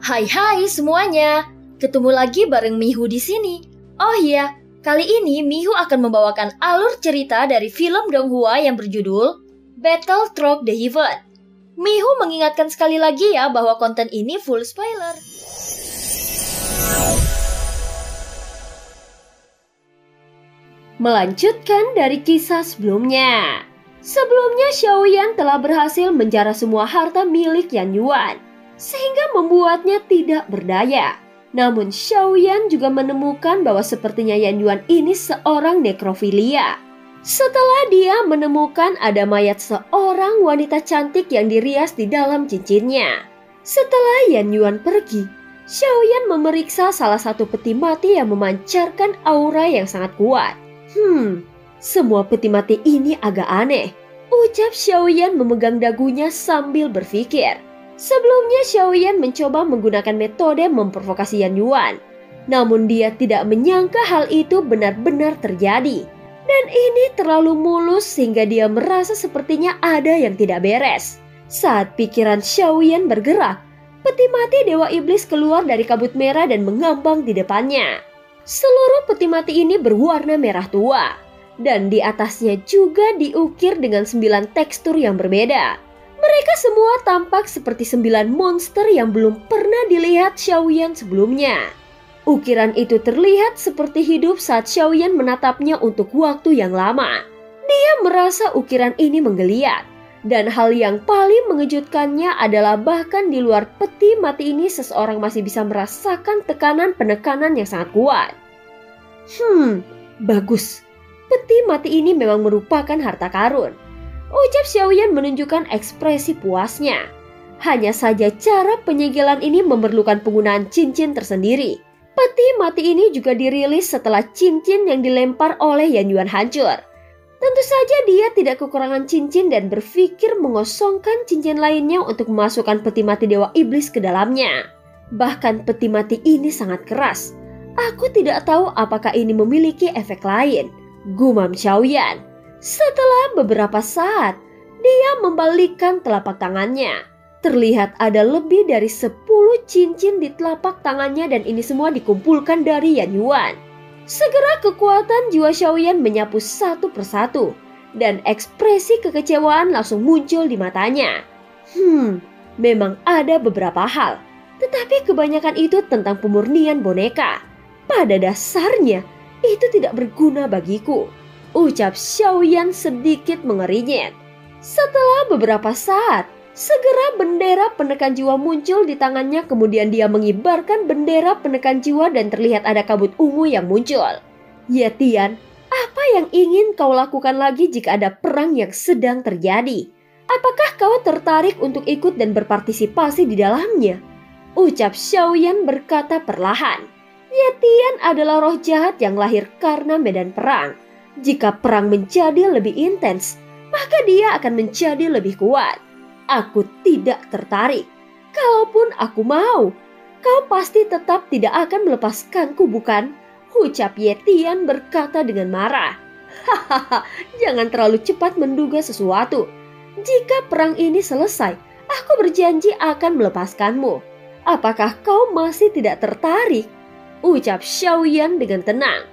Hai hai semuanya, ketemu lagi bareng Mihu di sini. Oh iya, kali ini Mihu akan membawakan alur cerita dari film Donghua yang berjudul Battle Through the Heaven. Mihu mengingatkan sekali lagi ya bahwa konten ini full spoiler. Melanjutkan dari kisah sebelumnya. Sebelumnya Xiaoyan telah berhasil menjara semua harta milik Yan Yuan, sehingga membuatnya tidak berdaya. Namun Xiaoyan juga menemukan bahwa sepertinya Yan Yuan ini seorang nekrofilia. Setelah dia menemukan ada mayat seorang wanita cantik yang dirias di dalam cincinnya. Setelah Yan Yuan pergi, Xiaoyan memeriksa salah satu peti mati yang memancarkan aura yang sangat kuat. Semua peti mati ini agak aneh, ucap Xiaoyan memegang dagunya sambil berpikir. Sebelumnya Xiaoyan mencoba menggunakan metode memprovokasi Yan Yuan. Namun dia tidak menyangka hal itu benar-benar terjadi. Dan ini terlalu mulus sehingga dia merasa sepertinya ada yang tidak beres. Saat pikiran Xiaoyan bergerak, peti mati Dewa Iblis keluar dari kabut merah dan mengambang di depannya. Seluruh peti mati ini berwarna merah tua, dan di atasnya juga diukir dengan 9 tekstur yang berbeda. Mereka semua tampak seperti 9 monster yang belum pernah dilihat Xiaoyan sebelumnya. Ukiran itu terlihat seperti hidup saat Xiaoyan menatapnya untuk waktu yang lama. Dia merasa ukiran ini menggeliat, dan hal yang paling mengejutkannya adalah bahkan di luar peti mati ini seseorang masih bisa merasakan penekanan yang sangat kuat. Bagus. Peti mati ini memang merupakan harta karun, ucap Xiaoyan menunjukkan ekspresi puasnya. Hanya saja cara penyegelan ini memerlukan penggunaan cincin tersendiri. Peti mati ini juga dirilis setelah cincin yang dilempar oleh Yan Yuan hancur. Tentu saja dia tidak kekurangan cincin dan berpikir mengosongkan cincin lainnya untuk memasukkan peti mati Dewa Iblis ke dalamnya. Bahkan peti mati ini sangat keras. Aku tidak tahu apakah ini memiliki efek lain, gumam Xiaoyan. Setelah beberapa saat, dia membalikkan telapak tangannya. Terlihat ada lebih dari 10 cincin di telapak tangannya dan ini semua dikumpulkan dari Yan Yuan. Segera kekuatan jiwa Xiaoyan menyapu satu persatu dan ekspresi kekecewaan langsung muncul di matanya. Memang ada beberapa hal, tetapi kebanyakan itu tentang pemurnian boneka. Pada dasarnya, itu tidak berguna bagiku, ucap Xiaoyan sedikit mengerinyit. Setelah beberapa saat, segera bendera penekan jiwa muncul di tangannya, kemudian dia mengibarkan bendera penekan jiwa dan terlihat ada kabut ungu yang muncul. Yetian, apa yang ingin kau lakukan lagi jika ada perang yang sedang terjadi? Apakah kau tertarik untuk ikut dan berpartisipasi di dalamnya? Ucap Xiaoyan berkata perlahan. Yetian adalah roh jahat yang lahir karena medan perang. Jika perang menjadi lebih intens, maka dia akan menjadi lebih kuat. Aku tidak tertarik. Kalaupun aku mau, kau pasti tetap tidak akan melepaskanku, bukan? Ucap Yetian berkata dengan marah. Hahaha, jangan terlalu cepat menduga sesuatu. Jika perang ini selesai, aku berjanji akan melepaskanmu. Apakah kau masih tidak tertarik? Ucap Xiaoyan dengan tenang.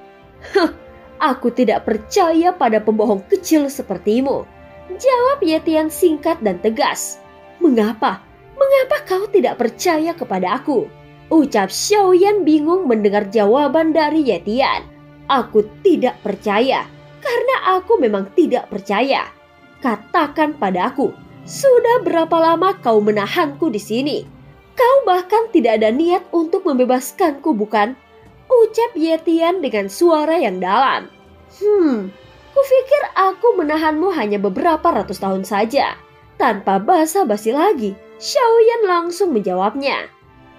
Aku tidak percaya pada pembohong kecil sepertimu. Jawab Yetian singkat dan tegas. Mengapa? Mengapa kau tidak percaya kepada aku? Ucap Xiaoyan bingung mendengar jawaban dari Yetian. Aku tidak percaya, karena aku memang tidak percaya. Katakan padaku, sudah berapa lama kau menahanku di sini? Kau bahkan tidak ada niat untuk membebaskanku, bukan? Ucap Yetian dengan suara yang dalam. Kupikir aku menahanmu hanya beberapa ratus tahun saja. Tanpa basa-basi lagi, Xiaoyan langsung menjawabnya.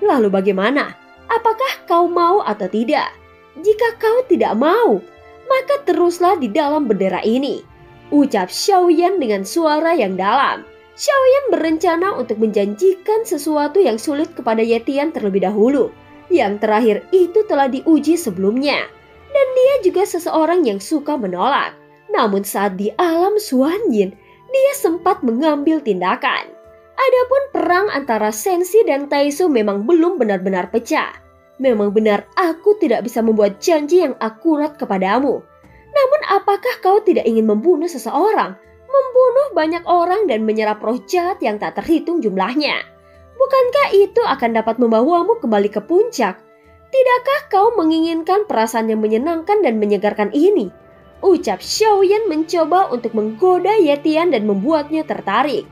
Lalu bagaimana? Apakah kau mau atau tidak? Jika kau tidak mau, maka teruslah di dalam bendera ini. Ucap Xiaoyan dengan suara yang dalam. Xiaoyan berencana untuk menjanjikan sesuatu yang sulit kepada Yetian terlebih dahulu. Yang terakhir itu telah diuji sebelumnya. Dan dia juga seseorang yang suka menolak. Namun saat di alam Xuanyin, dia sempat mengambil tindakan. Adapun perang antara Senshi dan Taisu memang belum benar-benar pecah. Memang benar aku tidak bisa membuat janji yang akurat kepadamu. Namun apakah kau tidak ingin membunuh seseorang? Membunuh banyak orang dan menyerap roh jahat yang tak terhitung jumlahnya. Bukankah itu akan dapat membawamu kembali ke puncak? Tidakkah kau menginginkan perasaan yang menyenangkan dan menyegarkan ini? Ucap Xiaoyan mencoba untuk menggoda Yetian dan membuatnya tertarik.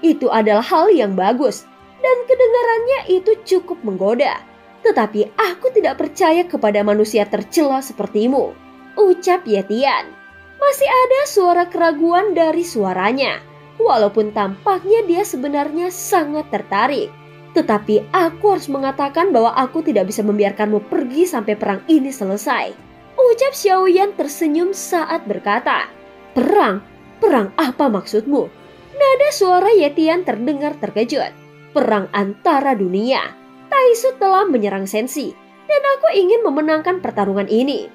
Itu adalah hal yang bagus dan kedengarannya itu cukup menggoda. Tetapi aku tidak percaya kepada manusia tercela sepertimu, ucap Yetian. Masih ada suara keraguan dari suaranya, walaupun tampaknya dia sebenarnya sangat tertarik. Tetapi aku harus mengatakan bahwa aku tidak bisa membiarkanmu pergi sampai perang ini selesai, ucap Xiaoyan tersenyum saat berkata. Perang? Perang apa maksudmu? Nada suara Yetian terdengar terkejut. Perang antara dunia. Taisu telah menyerang Senshi, dan aku ingin memenangkan pertarungan ini,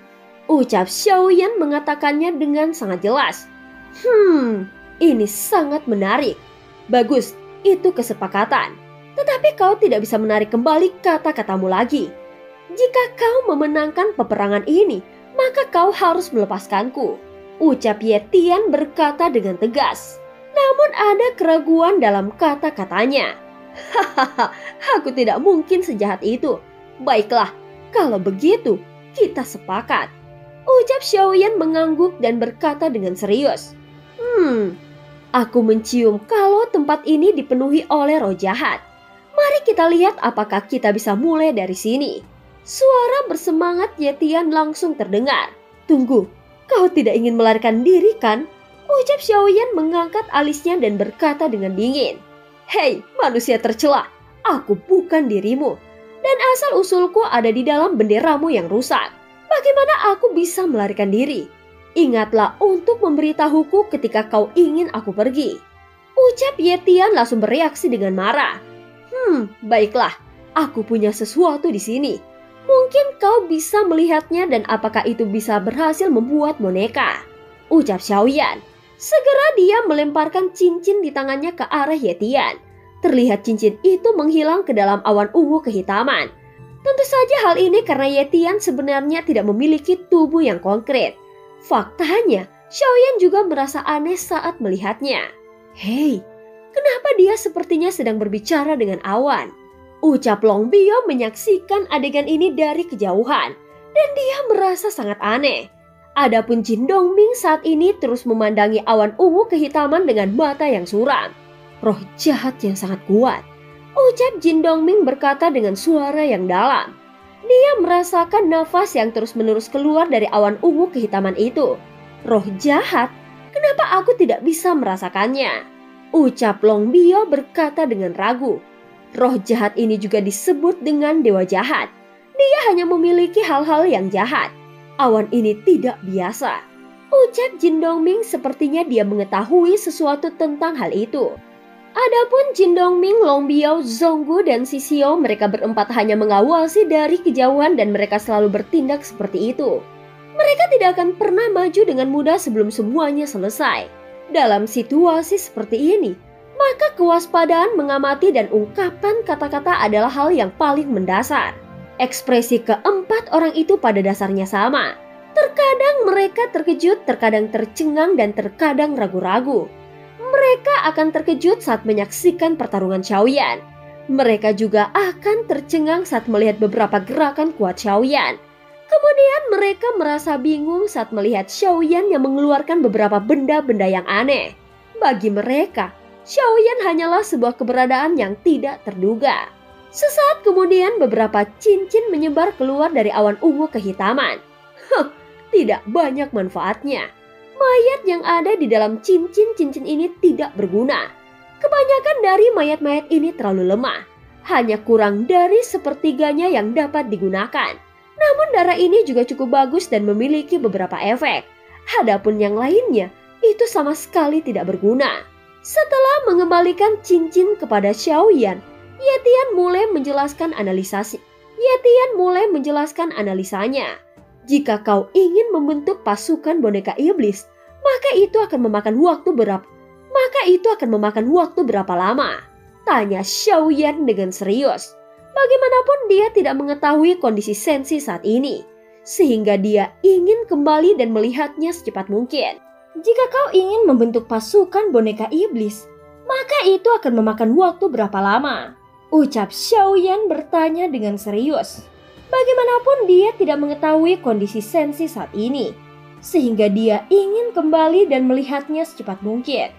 ucap Xiaoyan mengatakannya dengan sangat jelas. Ini sangat menarik. Bagus, itu kesepakatan. Tetapi kau tidak bisa menarik kembali kata-katamu lagi. Jika kau memenangkan peperangan ini, maka kau harus melepaskanku, ucap Yetian berkata dengan tegas. Namun ada keraguan dalam kata-katanya. Hahaha, aku tidak mungkin sejahat itu. Baiklah, kalau begitu kita sepakat, ucap Xiaoyan mengangguk dan berkata dengan serius. Aku mencium kalau tempat ini dipenuhi oleh roh jahat. Mari kita lihat apakah kita bisa mulai dari sini. Suara bersemangat Yetian langsung terdengar. Tunggu, kau tidak ingin melarikan diri kan? Ucap Xiaoyan mengangkat alisnya dan berkata dengan dingin. Hei manusia tercela, aku bukan dirimu. Dan asal-usulku ada di dalam benderamu yang rusak. Bagaimana aku bisa melarikan diri? Ingatlah untuk memberitahuku ketika kau ingin aku pergi. Ucap Yetian langsung bereaksi dengan marah. Baiklah, aku punya sesuatu di sini. Mungkin kau bisa melihatnya dan apakah itu bisa berhasil membuat boneka, ucap Xiaoyan. Segera dia melemparkan cincin di tangannya ke arah Yetian. Terlihat cincin itu menghilang ke dalam awan ungu kehitaman. Tentu saja hal ini karena Yetian sebenarnya tidak memiliki tubuh yang konkret. Faktanya, Xiaoyan juga merasa aneh saat melihatnya. Hei, kenapa dia sepertinya sedang berbicara dengan awan? Ucap Long Biao menyaksikan adegan ini dari kejauhan. Dan dia merasa sangat aneh. Adapun Jin Dongming saat ini terus memandangi awan ungu kehitaman dengan mata yang suram. Roh jahat yang sangat kuat, ucap Jin Dongming berkata dengan suara yang dalam. Dia merasakan nafas yang terus-menerus keluar dari awan ungu kehitaman itu. Roh jahat? Kenapa aku tidak bisa merasakannya? Ucap Long Biao berkata dengan ragu. Roh jahat ini juga disebut dengan dewa jahat. Dia hanya memiliki hal-hal yang jahat. Awan ini tidak biasa, ucap Jin Dongming sepertinya dia mengetahui sesuatu tentang hal itu. Adapun Jin Dongming, Long Biao, Zhonggu, dan Sisio mereka berempat hanya mengawasi dari kejauhan dan mereka selalu bertindak seperti itu. Mereka tidak akan pernah maju dengan mudah sebelum semuanya selesai. Dalam situasi seperti ini, maka kewaspadaan mengamati dan ungkapan kata-kata adalah hal yang paling mendasar. Ekspresi keempat orang itu pada dasarnya sama. Terkadang mereka terkejut, terkadang tercengang, dan terkadang ragu-ragu. Mereka akan terkejut saat menyaksikan pertarungan Xiaoyan. Mereka juga akan tercengang saat melihat beberapa gerakan kuat Xiaoyan. Kemudian mereka merasa bingung saat melihat Xiaoyan yang mengeluarkan beberapa benda-benda yang aneh. Bagi mereka, Xiaoyan hanyalah sebuah keberadaan yang tidak terduga. Sesaat kemudian beberapa cincin menyebar keluar dari awan ungu kehitaman. Tidak banyak manfaatnya. Mayat yang ada di dalam cincin-cincin ini tidak berguna. Kebanyakan dari mayat-mayat ini terlalu lemah. Hanya kurang dari sepertiganya yang dapat digunakan. Namun darah ini juga cukup bagus dan memiliki beberapa efek. Adapun yang lainnya, itu sama sekali tidak berguna. Setelah mengembalikan cincin kepada Xiaoyan, Yetian mulai menjelaskan analisanya. Jika kau ingin membentuk pasukan boneka iblis, maka itu akan memakan waktu maka itu akan memakan waktu berapa lama? Tanya Xiaoyan dengan serius. Bagaimanapun dia tidak mengetahui kondisi Sensi saat ini, sehingga dia ingin kembali dan melihatnya secepat mungkin. Jika kau ingin membentuk pasukan boneka iblis, maka itu akan memakan waktu berapa lama? Ucap Xiaoyan bertanya dengan serius. Bagaimanapun dia tidak mengetahui kondisi Sensi saat ini, sehingga dia ingin kembali dan melihatnya secepat mungkin.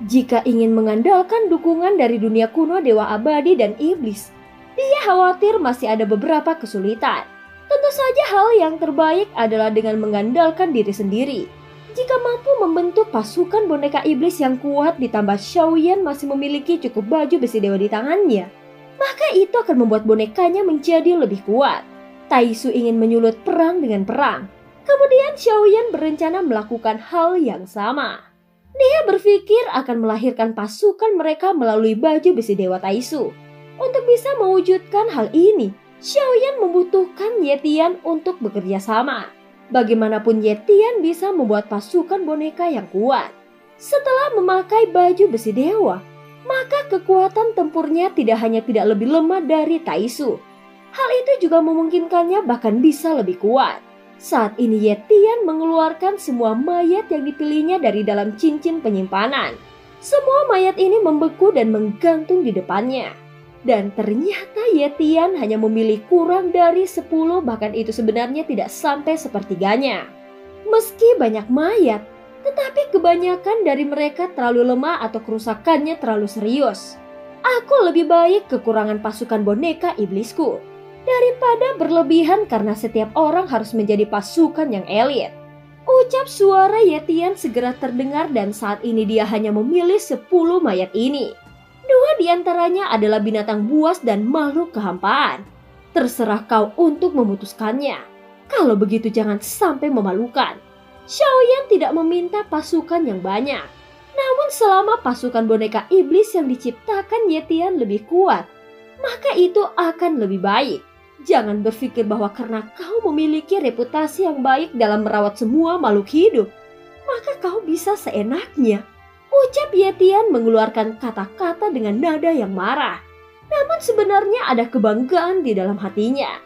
Jika ingin mengandalkan dukungan dari dunia kuno Dewa Abadi dan Iblis, dia khawatir masih ada beberapa kesulitan. Tentu saja hal yang terbaik adalah dengan mengandalkan diri sendiri. Jika mampu membentuk pasukan boneka iblis yang kuat ditambah Xiaoyan masih memiliki cukup baju besi dewa di tangannya, maka itu akan membuat bonekanya menjadi lebih kuat. Taisu ingin menyulut perang dengan perang. Kemudian Xiaoyan berencana melakukan hal yang sama. Dia berpikir akan melahirkan pasukan mereka melalui baju besi dewa Taisu. Untuk bisa mewujudkan hal ini, Xiaoyan membutuhkan Yetian untuk bekerja sama. Bagaimanapun Yetian bisa membuat pasukan boneka yang kuat. Setelah memakai baju besi dewa, maka kekuatan tempurnya tidak hanya tidak lebih lemah dari Taisu. Hal itu juga memungkinkannya bahkan bisa lebih kuat. Saat ini Yetian mengeluarkan semua mayat yang dipilihnya dari dalam cincin penyimpanan. Semua mayat ini membeku dan menggantung di depannya. Dan ternyata Yetian hanya memilih kurang dari 10, bahkan itu sebenarnya tidak sampai sepertiganya. Meski banyak mayat, tetapi kebanyakan dari mereka terlalu lemah atau kerusakannya terlalu serius. Aku lebih baik kekurangan pasukan boneka iblisku daripada berlebihan karena setiap orang harus menjadi pasukan yang elit. Ucap suara Yetian segera terdengar dan saat ini dia hanya memilih 10 mayat ini. 2 diantaranya adalah binatang buas dan makhluk kehampaan. Terserah kau untuk memutuskannya. Kalau begitu jangan sampai memalukan. Xiaoyan tidak meminta pasukan yang banyak. Namun selama pasukan boneka iblis yang diciptakan Yetian lebih kuat, maka itu akan lebih baik. Jangan berpikir bahwa karena kau memiliki reputasi yang baik dalam merawat semua makhluk hidup, maka kau bisa seenaknya. Ucap Yetian mengeluarkan kata-kata dengan nada yang marah. Namun sebenarnya ada kebanggaan di dalam hatinya.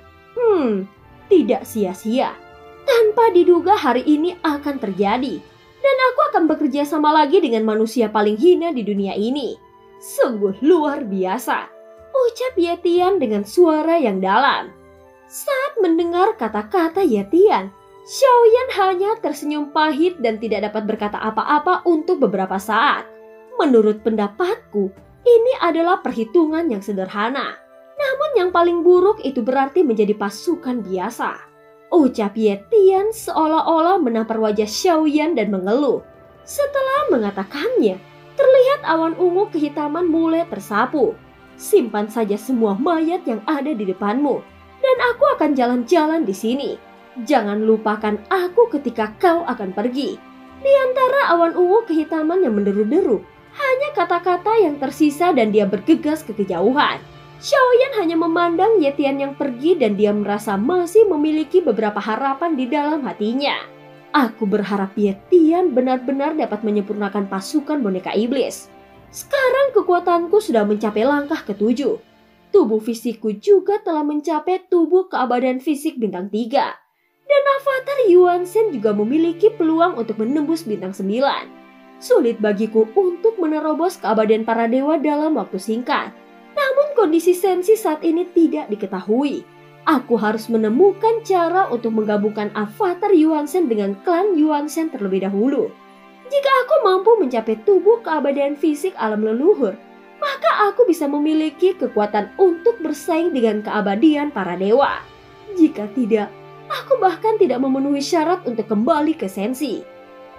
Tidak sia-sia. Tanpa diduga hari ini akan terjadi. Dan aku akan bekerja sama lagi dengan manusia paling hina di dunia ini. Sungguh luar biasa. Ucap Yetian dengan suara yang dalam. Saat mendengar kata-kata Yetian, Xiaoyan hanya tersenyum pahit dan tidak dapat berkata apa-apa untuk beberapa saat. Menurut pendapatku, ini adalah perhitungan yang sederhana. Namun yang paling buruk itu berarti menjadi pasukan biasa. Ucap Yetian seolah-olah menampar wajah Xiaoyan dan mengeluh. Setelah mengatakannya, terlihat awan ungu kehitaman mulai tersapu. Simpan saja semua mayat yang ada di depanmu, dan aku akan jalan-jalan di sini. Jangan lupakan aku ketika kau akan pergi. Di antara awan ungu kehitaman yang menderu-deru, hanya kata-kata yang tersisa dan dia bergegas ke kejauhan. Xiaoyan hanya memandang Yetian yang pergi dan dia merasa masih memiliki beberapa harapan di dalam hatinya. Aku berharap Yetian benar-benar dapat menyempurnakan pasukan boneka iblis. Sekarang kekuatanku sudah mencapai langkah ke-7. Tubuh fisikku juga telah mencapai tubuh keabadian fisik bintang 3. Dan avatar Yuan Shen juga memiliki peluang untuk menembus bintang 9. Sulit bagiku untuk menerobos keabadian para dewa dalam waktu singkat. Namun kondisi Sensi saat ini tidak diketahui. Aku harus menemukan cara untuk menggabungkan avatar Yuan Shen dengan klan Yuan Shen terlebih dahulu. Jika aku mampu mencapai tubuh keabadian fisik alam leluhur, maka aku bisa memiliki kekuatan untuk bersaing dengan keabadian para dewa. Jika tidak, aku bahkan tidak memenuhi syarat untuk kembali ke Sensi.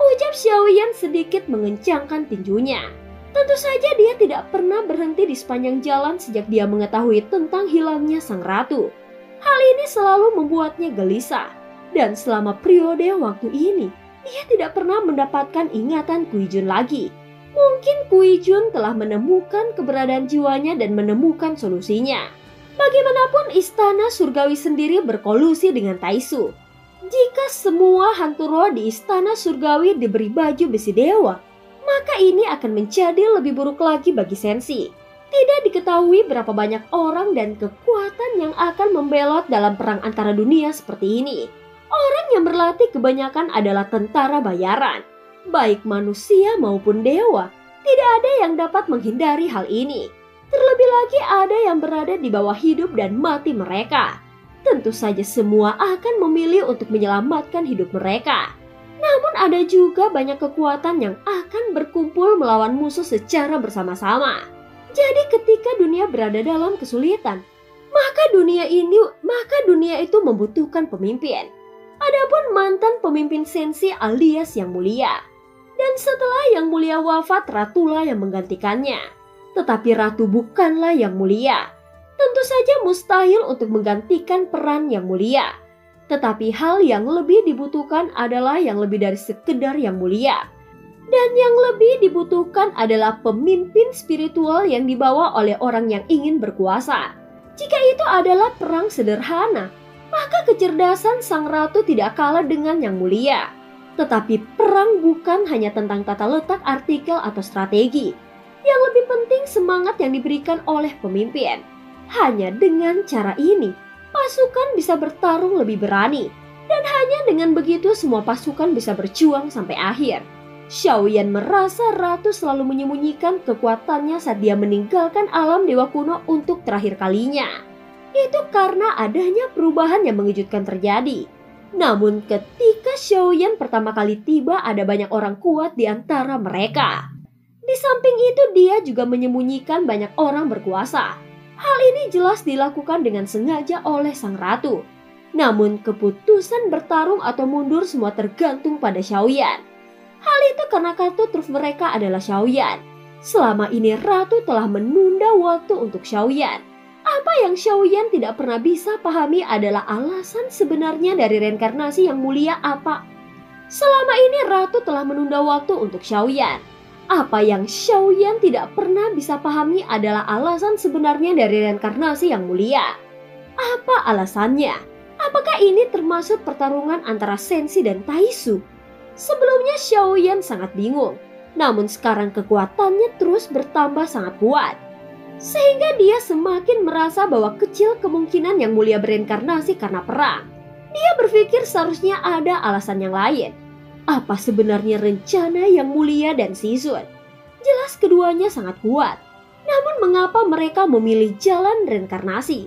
Ucap Xiaoyan sedikit mengencangkan tinjunya. Tentu saja dia tidak pernah berhenti di sepanjang jalan sejak dia mengetahui tentang hilangnya sang ratu. Hal ini selalu membuatnya gelisah. Dan selama periode waktu ini, dia tidak pernah mendapatkan ingatan Kui Jun lagi. Mungkin Kui Jun telah menemukan keberadaan jiwanya dan menemukan solusinya. Bagaimanapun istana surgawi sendiri berkolusi dengan Taisu. Jika semua hantu roh di istana surgawi diberi baju besi dewa, maka ini akan menjadi lebih buruk lagi bagi Senshi. Tidak diketahui berapa banyak orang dan kekuatan yang akan membelot dalam perang antara dunia seperti ini. Orang yang berlatih kebanyakan adalah tentara bayaran, baik manusia maupun dewa. Tidak ada yang dapat menghindari hal ini. Terlebih lagi ada yang berada di bawah hidup dan mati mereka. Tentu saja semua akan memilih untuk menyelamatkan hidup mereka. Namun ada juga banyak kekuatan yang akan berkumpul melawan musuh secara bersama-sama. Jadi ketika dunia berada dalam kesulitan, maka dunia itu membutuhkan pemimpin. Adapun mantan pemimpin Senshi alias Yang Mulia. Dan setelah Yang Mulia wafat, Ratulah yang menggantikannya. Tetapi Ratu bukanlah Yang Mulia. Tentu saja mustahil untuk menggantikan peran Yang Mulia. Tetapi hal yang lebih dibutuhkan adalah yang lebih dari sekedar Yang Mulia. Dan yang lebih dibutuhkan adalah pemimpin spiritual yang dibawa oleh orang yang ingin berkuasa. Jika itu adalah perang sederhana, maka kecerdasan Sang Ratu tidak kalah dengan Yang Mulia. Tetapi perang bukan hanya tentang tata letak artikel atau strategi. Yang lebih penting semangat yang diberikan oleh pemimpin. Hanya dengan cara ini, pasukan bisa bertarung lebih berani. Dan hanya dengan begitu semua pasukan bisa berjuang sampai akhir. Xiaoyan merasa Ratu selalu menyembunyikan kekuatannya saat dia meninggalkan alam dewa kuno untuk terakhir kalinya. Itu karena adanya perubahan yang mengejutkan terjadi. Namun ketika Xiaoyan pertama kali tiba, ada banyak orang kuat di antara mereka. Di samping itu dia juga menyembunyikan banyak orang berkuasa. Hal ini jelas dilakukan dengan sengaja oleh Sang Ratu. Namun keputusan bertarung atau mundur semua tergantung pada Xiaoyan. Hal itu karena kartu truf mereka adalah Xiaoyan. Selama ini Ratu telah menunda waktu untuk Xiaoyan. Apa yang Xiaoyan tidak pernah bisa pahami adalah alasan sebenarnya dari reinkarnasi Yang Mulia apa. Selama ini Ratu telah menunda waktu untuk Xiaoyan. Apa yang Xiaoyan tidak pernah bisa pahami adalah alasan sebenarnya dari reinkarnasi Yang Mulia. Apa alasannya? Apakah ini termasuk pertarungan antara Senshi dan Taisu? Sebelumnya Xiaoyan sangat bingung, namun sekarang kekuatannya terus bertambah sangat kuat. Sehingga dia semakin merasa bahwa kecil kemungkinan Yang Mulia bereinkarnasi karena perang. Dia berpikir seharusnya ada alasan yang lain. Apa sebenarnya rencana Yang Mulia dan Shizun? Jelas keduanya sangat kuat. Namun mengapa mereka memilih jalan reinkarnasi?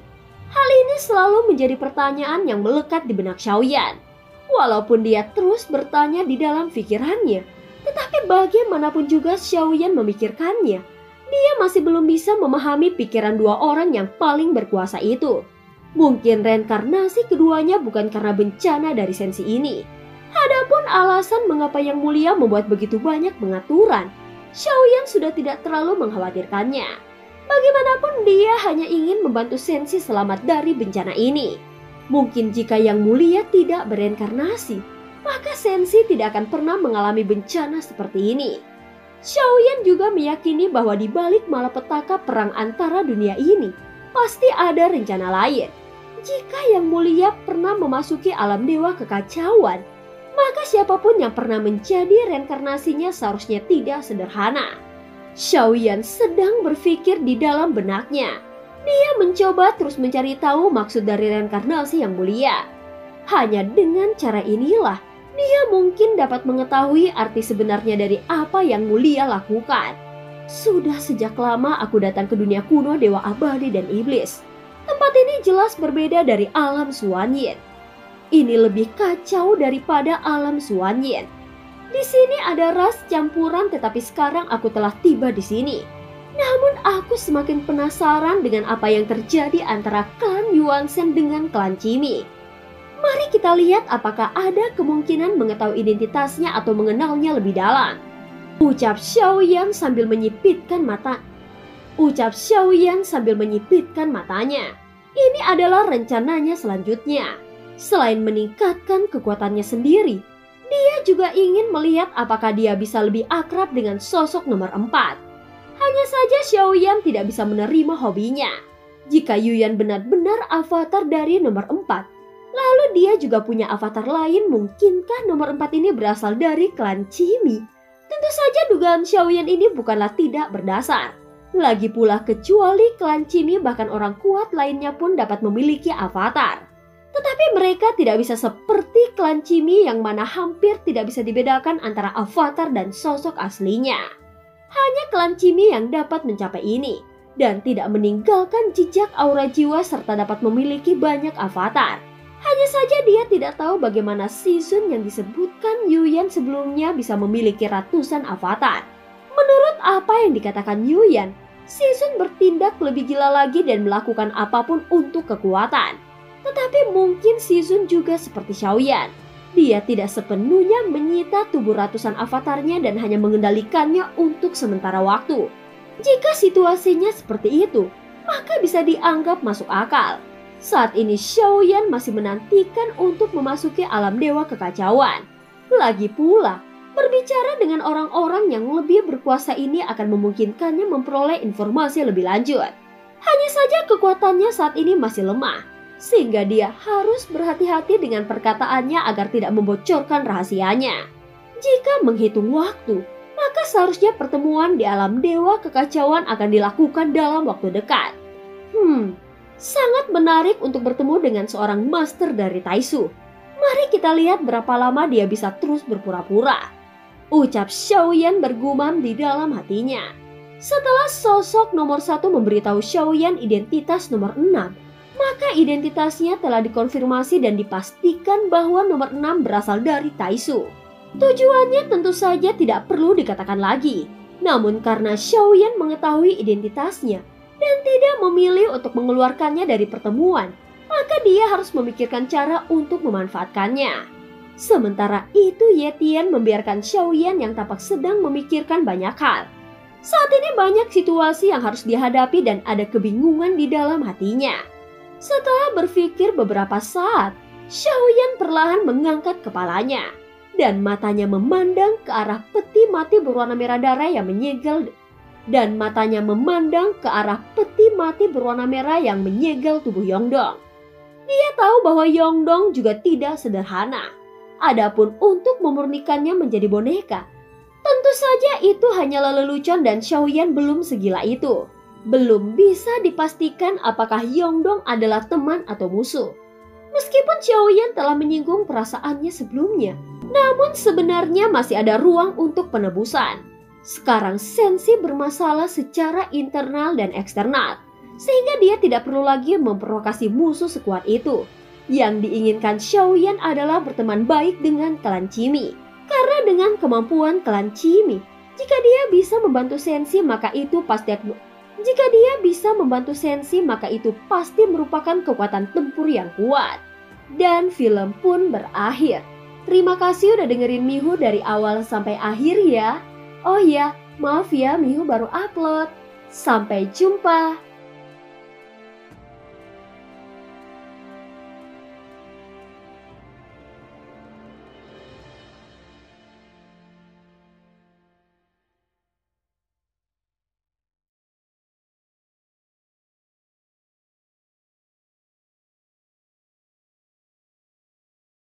Hal ini selalu menjadi pertanyaan yang melekat di benak Xiaoyan. Walaupun dia terus bertanya di dalam pikirannya, tetapi bagaimanapun juga Xiaoyan memikirkannya, dia masih belum bisa memahami pikiran dua orang yang paling berkuasa itu. Mungkin reinkarnasi keduanya bukan karena bencana dari Senshi ini. Adapun alasan mengapa Yang Mulia membuat begitu banyak pengaturan, Xiaoyan sudah tidak terlalu mengkhawatirkannya. Bagaimanapun dia hanya ingin membantu Senshi selamat dari bencana ini. Mungkin jika Yang Mulia tidak bereinkarnasi, maka Senshi tidak akan pernah mengalami bencana seperti ini. Xiaoyan juga meyakini bahwa di balik malapetaka perang antara dunia ini, pasti ada rencana lain. Jika Yang Mulia pernah memasuki alam dewa kekacauan, maka siapapun yang pernah menjadi reinkarnasinya seharusnya tidak sederhana. Xiaoyan sedang berpikir di dalam benaknya. Dia mencoba terus mencari tahu maksud dari reinkarnasi Yang Mulia. Hanya dengan cara inilah dia mungkin dapat mengetahui arti sebenarnya dari apa Yang Mulia lakukan. Sudah sejak lama aku datang ke dunia kuno Dewa Abadi dan Iblis. Tempat ini jelas berbeda dari alam Suanyin. Ini lebih kacau daripada alam Suanyin. Di sini ada ras campuran, tetapi sekarang aku telah tiba di sini. Namun aku semakin penasaran dengan apa yang terjadi antara klan Yuanzhen dengan klan Qimi. Mari kita lihat apakah ada kemungkinan mengetahui identitasnya atau mengenalnya lebih dalam. Ucap Xiaoyan sambil menyipitkan matanya. Ini adalah rencananya selanjutnya. Selain meningkatkan kekuatannya sendiri, dia juga ingin melihat apakah dia bisa lebih akrab dengan sosok nomor 4. Hanya saja Xiaoyan tidak bisa menerima hobinya. Jika Yuyan benar-benar avatar dari nomor 4, lalu dia juga punya avatar lain, mungkinkah nomor 4 ini berasal dari klan Qimi? Tentu saja dugaan Xiaoyan ini bukanlah tidak berdasar. Lagi pula kecuali klan Qimi bahkan orang kuat lainnya pun dapat memiliki avatar. Tetapi mereka tidak bisa seperti klan Qimi yang mana hampir tidak bisa dibedakan antara avatar dan sosok aslinya. Hanya klan Qimi yang dapat mencapai ini dan tidak meninggalkan jejak aura jiwa serta dapat memiliki banyak avatar. Hanya saja dia tidak tahu bagaimana Shizun yang disebutkan Yuyan sebelumnya bisa memiliki ratusan avatar. Menurut apa yang dikatakan Yuyan, Shizun bertindak lebih gila lagi dan melakukan apapun untuk kekuatan. Tetapi mungkin Shizun juga seperti Xiaoyan. Dia tidak sepenuhnya menyita tubuh ratusan avatarnya dan hanya mengendalikannya untuk sementara waktu. Jika situasinya seperti itu, maka bisa dianggap masuk akal. Saat ini Xiaoyan masih menantikan untuk memasuki alam dewa kekacauan. Lagi pula, berbicara dengan orang-orang yang lebih berkuasa ini akan memungkinkannya memperoleh informasi lebih lanjut. Hanya saja kekuatannya saat ini masih lemah, sehingga dia harus berhati-hati dengan perkataannya agar tidak membocorkan rahasianya. Jika menghitung waktu, maka seharusnya pertemuan di alam dewa kekacauan akan dilakukan dalam waktu dekat. Sangat menarik untuk bertemu dengan seorang master dari Taisu. Mari kita lihat berapa lama dia bisa terus berpura-pura, ucap Xiaoyan bergumam di dalam hatinya. Setelah sosok nomor 1 memberitahu Xiaoyan identitas nomor 6, maka identitasnya telah dikonfirmasi dan dipastikan bahwa nomor 6 berasal dari Taisu. Tujuannya tentu saja tidak perlu dikatakan lagi. Namun karena Xiaoyan mengetahui identitasnya dan tidak memilih untuk mengeluarkannya dari pertemuan, maka dia harus memikirkan cara untuk memanfaatkannya. Sementara itu Ye Tian membiarkan Xiaoyan yang tampak sedang memikirkan banyak hal. Saat ini banyak situasi yang harus dihadapi dan ada kebingungan di dalam hatinya. Setelah berpikir beberapa saat, Xiaoyan perlahan mengangkat kepalanya dan matanya memandang ke arah peti mati berwarna merah darah yang menyegel tubuh Yongdong. Dia tahu bahwa Yongdong juga tidak sederhana. Adapun untuk memurnikannya menjadi boneka, tentu saja itu hanyalah lelucon dan Xiaoyan belum segila itu. Belum bisa dipastikan apakah Yongdong adalah teman atau musuh. Meskipun Xiaoyan telah menyinggung perasaannya sebelumnya, namun sebenarnya masih ada ruang untuk penebusan. Sekarang Senshi bermasalah secara internal dan eksternal, sehingga dia tidak perlu lagi memprovokasi musuh sekuat itu. Yang diinginkan Xiaoyan adalah berteman baik dengan klan Qimi. Karena dengan kemampuan klan Qimi, jika dia bisa membantu Senshi maka itu pasti merupakan kekuatan tempur yang kuat. Dan film pun berakhir. Terima kasih udah dengerin Mihu dari awal sampai akhir ya. Oh iya, maaf ya Mihu baru upload. Sampai jumpa.